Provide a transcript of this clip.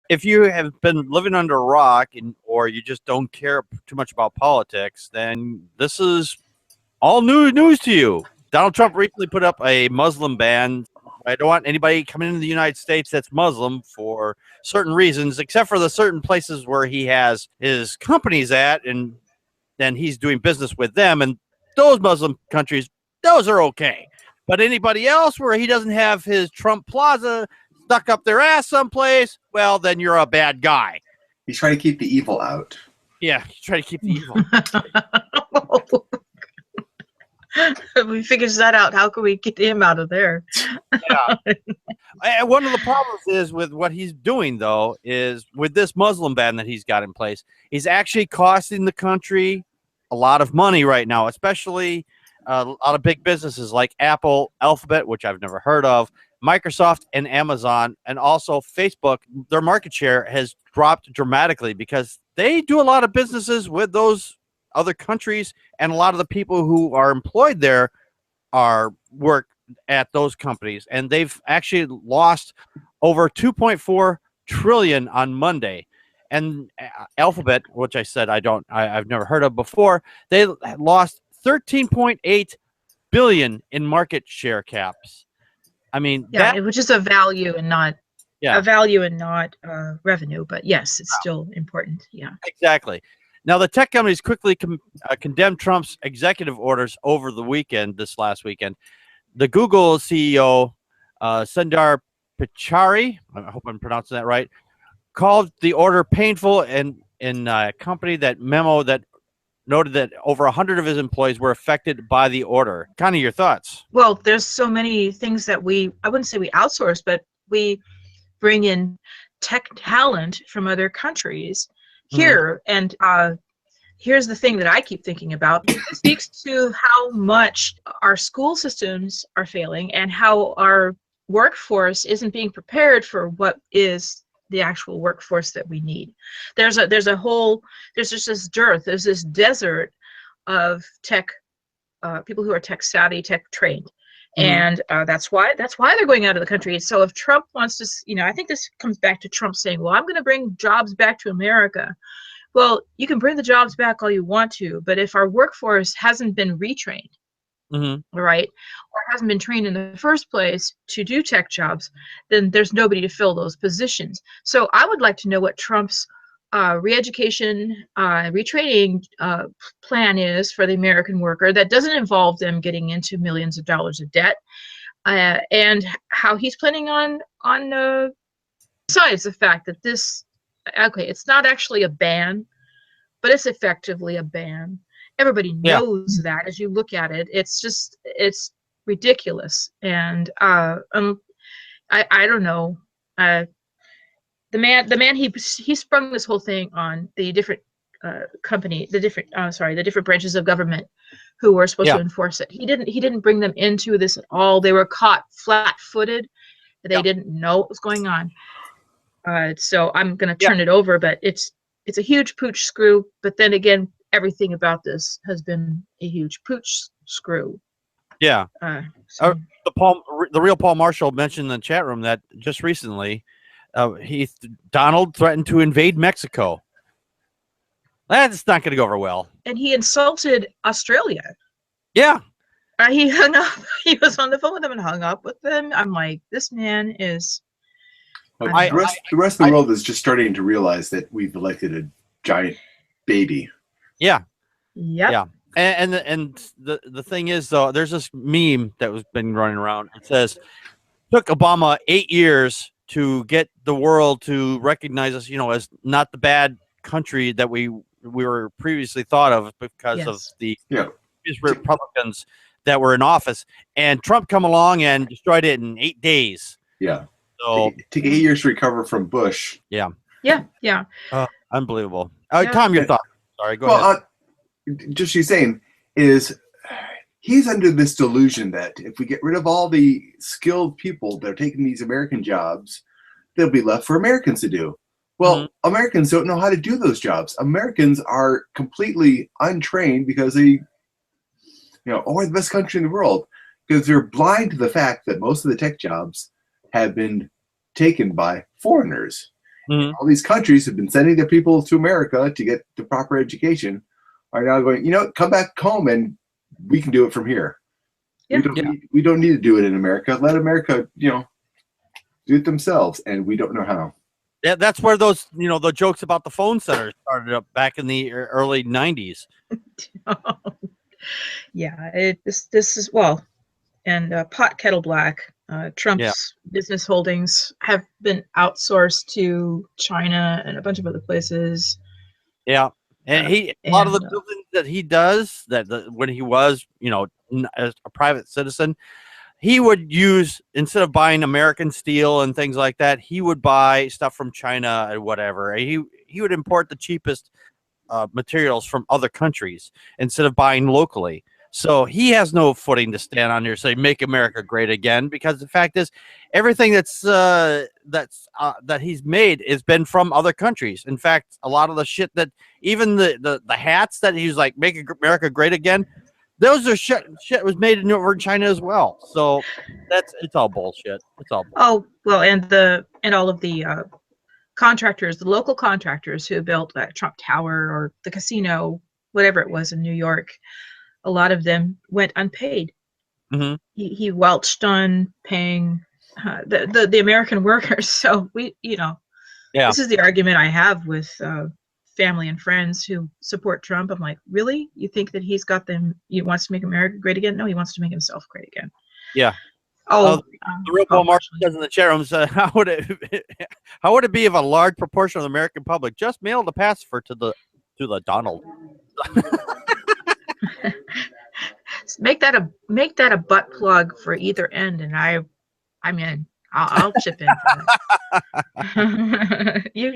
if you have been living under a rock or you just don't care too much about politics, then this is all new news to you. Donald Trump recently put up a Muslim ban. I don't want anybody coming into the United States that's Muslim for certain reasons, except for the certain places where he has his companies at, and then he's doing business with them. And those Muslim countries, those are okay. But anybody else where he doesn't have his Trump Plaza stuck up their ass someplace, well, then you're a bad guy. He's trying to keep the evil out. Yeah, he's trying to keep the evil. If we figures that out, how can we get him out of there? Yeah. And one of the problems is with what he's doing, though, is with this Muslim ban that he's got in place, he's actually costing the country a lot of money right now, especially a lot of big businesses like Apple, Alphabet, which I've never heard of, Microsoft, and Amazon, and also Facebook. Their market share has dropped dramatically because they do a lot of businesses with those other countries, and a lot of the people who are employed there work at those companies, and they've actually lost over 2.4 trillion on Monday. And Alphabet, which I said I've never heard of before, they lost 13.8 billion in market share caps. I mean, yeah, which is a value and not revenue, but yes, it's still important. Yeah, exactly. Now, the tech companies quickly condemned Trump's executive orders over the weekend, this last weekend. The Google CEO, Sundar Pichai, I hope I'm pronouncing that right, called the order painful, and in a company that memo that noted that over 100 of his employees were affected by the order. Kind of your thoughts? Well, there's so many things that I wouldn't say we outsource, but we bring in tech talent from other countries here. And here's the thing that I keep thinking about. It speaks to how much our school systems are failing and how our workforce isn't being prepared for what is the actual workforce that we need. There's just this dearth, there's this desert of tech people who are tech savvy, tech trained. And that's why they're going out of the country. So if Trump wants to, I think this comes back to Trump saying, well, I'm going to bring jobs back to America. Well, you can bring the jobs back all you want to, but if our workforce hasn't been retrained, right, or hasn't been trained in the first place to do tech jobs, then there's nobody to fill those positions. So I would like to know what Trump's re-education, retraining plan is for the American worker that doesn't involve them getting into millions of dollars of debt, and how he's planning on besides the fact that this, okay, it's not actually a ban, but it's effectively a ban. Everybody knows that as you look at it. It's ridiculous. And I don't know. The man he sprung this whole thing on the different the different branches of government who were supposed to enforce it. He didn't bring them into this at all. They were caught flat-footed. They didn't know what was going on. So I'm going to turn it over, but it's a huge pooch screw. But then again, everything about this has been a huge pooch screw. Yeah. The real Paul Marshall mentioned in the chat room that just recently, Donald threatened to invade Mexico. That's not going to go over well. And he insulted Australia. Yeah. He hung up. He was on the phone with them and hung up with them. I'm like, this man is. Well, the rest of the world is just starting to realize that we've elected a giant baby. Yeah. Yep. Yeah. And the thing is, though, there's this meme that was been running around. It says, took Obama 8 years to get the world to recognize us, as not the bad country that we were previously thought of because of the Republicans that were in office. And Trump come along and destroyed it in 8 days. Yeah. So it took 8 years to recover from Bush. Yeah. Yeah. Unbelievable. Tom, your thoughts. Sorry, go ahead. Just you saying is he's under this delusion that if we get rid of all the skilled people that are taking these American jobs, they'll be left for Americans to do. Well, Americans don't know how to do those jobs. Americans are completely untrained because we're the best country in the world, because they're blind to the fact that most of the tech jobs have been taken by foreigners. Mhm. All these countries have been sending their people to America to get the proper education are now going, come back home and we can do it from here. Yeah. We don't need to do it in America. Let America, do it themselves, and we don't know how. Yeah, that's where those, the jokes about the phone center started up back in the early 90s. Yeah, this is and pot kettle black. Trump's business holdings have been outsourced to China and a bunch of other places. Yeah, and a lot of the buildings that he does when he was, as a private citizen, he would use, instead of buying American steel and things like that, he would buy stuff from China and whatever. He would import the cheapest materials from other countries instead of buying locally. So he has no footing to stand on here and say "Make America Great Again," because the fact is, everything that he's made has been from other countries. In fact, a lot of the shit that even the hats that he was like "Make America Great Again," those are shit was made over in China as well. So it's all bullshit. It's all bullshit. Oh well, and all of the contractors, the local contractors who built that Trump Tower or the casino, whatever it was in New York, a lot of them went unpaid. Mm-hmm. He welched on paying the American workers. So this is the argument I have with family and friends who support Trump. I'm like, really? You think that he wants to make America great again? No, he wants to make himself great again. Yeah. The real Paul Mark says in the chat room, how would it be if a large proportion of the American public just mailed a pacifier to the Donald? Make that a butt plug for either end, and I'm in. I'll chip in for that. you